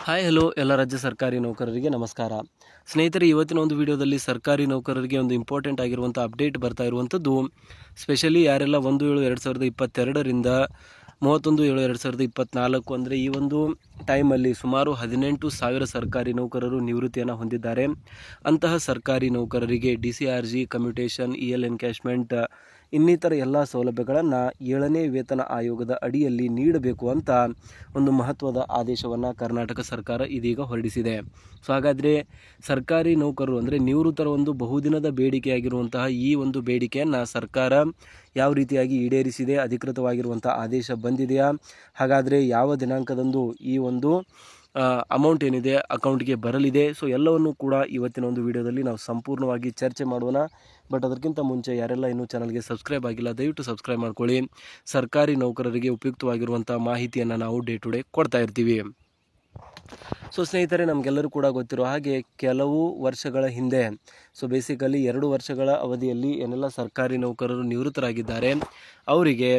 Hi hello ಎಲ್ಲ ರಾಜ್ಯ ಸರ್ಕಾರಿ ನೌಕರರಿಗೆ ನಮಸ್ಕಾರ ಸ್ನೇಹಿತರೆ. ಇವತ್ತಿನ ಒಂದು ವಿಡಿಯೋದಲ್ಲಿ ಸರ್ಕಾರಿ ನೌಕರರಿಗೆ ಒಂದು ಇಂಪಾರ್ಟೆಂಟ್ ಆಗಿರುವಂಥ ಅಪ್ಡೇಟ್ ಬರ್ತಾ ಇರುವಂಥದ್ದು. ಸ್ಪೆಷಲಿ ಯಾರೆಲ್ಲ 1/7/2022ರಿಂದ 31/7/2024 ಅಂದರೆ ಈ ಒಂದು ಟೈಮಲ್ಲಿ ಸುಮಾರು 18,000 ಸರ್ಕಾರಿ ನೌಕರರು ನಿವೃತ್ತಿಯನ್ನು ಹೊಂದಿದ್ದಾರೆ. ಅಂತಹ ಸರ್ಕಾರಿ ನೌಕರರಿಗೆ DCRG, ಕಮ್ಯುಟೇಷನ್, EL ಎನ್ಕ್ಯಾಶ್ಮೆಂಟ್ ಇನ್ನಿತರ ಎಲ್ಲ ಸೌಲಭ್ಯಗಳನ್ನು 7ನೇ ವೇತನ ಆಯೋಗದ ಅಡಿಯಲ್ಲಿ ನೀಡಬೇಕು ಅಂತ ಒಂದು ಮಹತ್ವದ ಆದೇಶವನ್ನು ಕರ್ನಾಟಕ ಸರ್ಕಾರ ಇದೀಗ ಹೊರಡಿಸಿದೆ. ಸೊ ಹಾಗಾದರೆ ಸರ್ಕಾರಿ ನೌಕರರು ಅಂದರೆ ನಿವೃತ್ತರ ಒಂದು ಬಹುದಿನದ ಬೇಡಿಕೆಯಾಗಿರುವಂತಹ ಈ ಒಂದು ಬೇಡಿಕೆಯನ್ನು ಸರ್ಕಾರ ಯಾವ ರೀತಿಯಾಗಿ ಈಡೇರಿಸಿದೆ, ಅಧಿಕೃತವಾಗಿರುವಂಥ ಆದೇಶ ಬಂದಿದೆಯಾ, ಹಾಗಾದರೆ ಯಾವ ದಿನಾಂಕದಂದು ಈ ಒಂದು ಅಮೌಂಟ್ ಏನಿದೆ ಅಕೌಂಟ್ಗೆ ಬರಲಿದೆ, ಸೊ ಎಲ್ಲವನ್ನು ಕೂಡ ಇವತ್ತಿನ ಒಂದು ವಿಡಿಯೋದಲ್ಲಿ ನಾವು ಸಂಪೂರ್ಣವಾಗಿ ಚರ್ಚೆ ಮಾಡೋಣ. ಬಟ್ ಅದಕ್ಕಿಂತ ಮುಂಚೆ ಯಾರೆಲ್ಲ ಇನ್ನೂ ಚಾನಲ್ಗೆ ಸಬ್ಸ್ಕ್ರೈಬ್ ಆಗಿಲ್ಲ ದಯವಿಟ್ಟು ಸಬ್ಸ್ಕ್ರೈಬ್ ಮಾಡ್ಕೊಳ್ಳಿ. ಸರ್ಕಾರಿ ನೌಕರರಿಗೆ ಉಪಯುಕ್ತವಾಗಿರುವಂಥ ಮಾಹಿತಿಯನ್ನು ನಾವು ಡೇ ಟು ಡೇ ಕೊಡ್ತಾ ಇರ್ತೀವಿ. ಸೊ ಸ್ನೇಹಿತರೆ, ನಮಗೆಲ್ಲರೂ ಕೂಡ ಗೊತ್ತಿರೋ ಹಾಗೆ ಕೆಲವು ವರ್ಷಗಳ ಹಿಂದೆ ಬೇಸಿಕಲಿ 2 ವರ್ಷಗಳ ಅವಧಿಯಲ್ಲಿ ಏನೆಲ್ಲ ಸರ್ಕಾರಿ ನೌಕರರು ನಿವೃತ್ತರಾಗಿದ್ದಾರೆ ಅವರಿಗೆ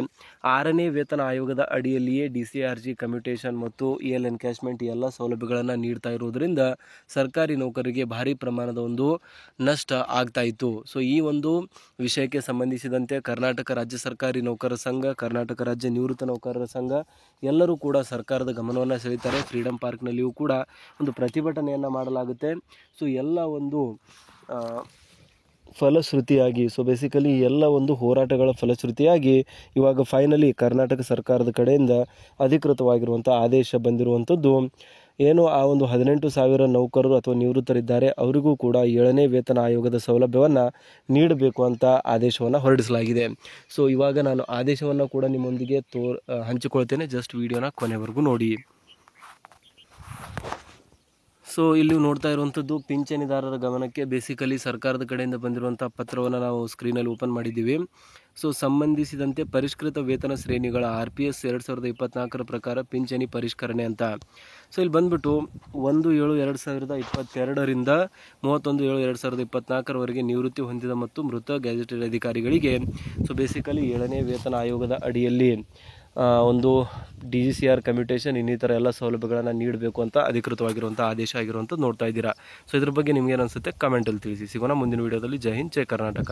6ನೇ ವೇತನ ಆಯೋಗದ ಅಡಿಯಲ್ಲಿಯೇ DCRG, ಕಮ್ಯುಟೇಷನ್ ಮತ್ತು EL ಎನ್ಕ್ಯಾಶ್ಮೆಂಟ್ ಎಲ್ಲ ಸೌಲಭ್ಯಗಳನ್ನು ನೀಡ್ತಾ ಇರುವುದರಿಂದ ಸರ್ಕಾರಿ ನೌಕರರಿಗೆ ಭಾರಿ ಪ್ರಮಾಣದ ಒಂದು ನಷ್ಟ ಆಗ್ತಾ ಇತ್ತು. ಸೊ ಈ ಒಂದು ವಿಷಯಕ್ಕೆ ಸಂಬಂಧಿಸಿದಂತೆ ಕರ್ನಾಟಕ ರಾಜ್ಯ ಸರ್ಕಾರಿ ನೌಕರರ ಸಂಘ, ಕರ್ನಾಟಕ ರಾಜ್ಯ ನಿವೃತ್ತ ನೌಕರರ ಸಂಘ ಎಲ್ಲರೂ ಕೂಡ ಸರ್ಕಾರದ ಗಮನವನ್ನು ಸೆಳೀತಾರೆ. ಫ್ರೀಡಂ ಪಾರ್ಕ್ನಲ್ಲಿಯೂ ಕೂಡ ಒಂದು ಪ್ರತಿಭಟನೆಯನ್ನು ಮಾಡಲಾಗುತ್ತೆ. ಸೊ ಎಲ್ಲ ಒಂದು ಫಲಶ್ರುತಿಯಾಗಿ ಬೇಸಿಕಲಿ ಎಲ್ಲ ಒಂದು ಹೋರಾಟಗಳ ಫಲಶ್ರುತಿಯಾಗಿ ಇವಾಗ ಫೈನಲಿ ಕರ್ನಾಟಕ ಸರ್ಕಾರದ ಕಡೆಯಿಂದ ಅಧಿಕೃತವಾಗಿರುವಂಥ ಆದೇಶ ಬಂದಿರುವಂಥದ್ದು. ಏನು ಆ ಒಂದು 18,000 ನೌಕರರು ಅಥವಾ ನಿವೃತ್ತರಿದ್ದಾರೆ ಅವರಿಗೂ ಕೂಡ 7ನೇ ವೇತನ ಆಯೋಗದ ಸೌಲಭ್ಯವನ್ನು ನೀಡಬೇಕು ಅಂತ ಆದೇಶವನ್ನು ಹೊರಡಿಸಲಾಗಿದೆ. ಸೊ ಇವಾಗ ನಾನು ಆದೇಶವನ್ನು ಕೂಡ ನಿಮ್ಮೊಂದಿಗೆ ಹಂಚಿಕೊಳ್ತೇನೆ. ಜಸ್ಟ್ ವಿಡಿಯೋನ ಕೊನೆವರೆಗೂ ನೋಡಿ. ಸೊ ಇಲ್ಲಿ ನೋಡ್ತಾ ಇರುವಂಥದ್ದು ಪಿಂಚಣಿದಾರರ ಗಮನಕ್ಕೆ ಬೇಸಿಕಲಿ ಸರ್ಕಾರದ ಕಡೆಯಿಂದ ಬಂದಿರುವಂಥ ಪತ್ರವನ್ನು ನಾವು ಸ್ಕ್ರೀನಲ್ಲಿ ಓಪನ್ ಮಾಡಿದ್ದೀವಿ. ಸೊ ಸಂಬಂಧಿಸಿದಂತೆ ಪರಿಷ್ಕೃತ ವೇತನ ಶ್ರೇಣಿಗಳ RPS 2024 ಪ್ರಕಾರ ಪಿಂಚಣಿ ಪರಿಷ್ಕರಣೆ ಅಂತ. ಸೊ ಇಲ್ಲಿ ಬಂದ್ಬಿಟ್ಟು 1/7/2022ರಿಂದ 31/7/2024 ನಿವೃತ್ತಿ ಹೊಂದಿದ ಮತ್ತು ಮೃತ ಗ್ಯಾಜೆಟೆಡ್ ಅಧಿಕಾರಿಗಳಿಗೆ ಬೇಸಿಕಲಿ 7ನೇ ವೇತನ ಆಯೋಗದ ಅಡಿಯಲ್ಲಿ ಒಂದು DCR, ಕಮ್ಯುಟೇಷನ್ ಇನ್ನಿತರ ಎಲ್ಲ ಸೌಲಭ್ಯಗಳನ್ನು ನೀಡಬೇಕು ಅಂತ ಅಧಿಕೃತವಾಗಿರುವಂಥ ಆದೇಶ ಆಗಿರುವಂಥದ್ದು ನೋಡ್ತಾ ಇದ್ದೀರಾ. ಸೊ ಇದ್ರ ಬಗ್ಗೆ ನಿಮ್ಗೇನು ಅನಿಸುತ್ತೆ ಕಮೆಂಟಲ್ಲಿ ತಿಳಿಸಿ. ಸಿಗೋಣ ಮುಂದಿನ ವೀಡಿಯೋದಲ್ಲಿ. ಜೈ ಹಿಂದ್, ಜೈ ಕರ್ನಾಟಕ.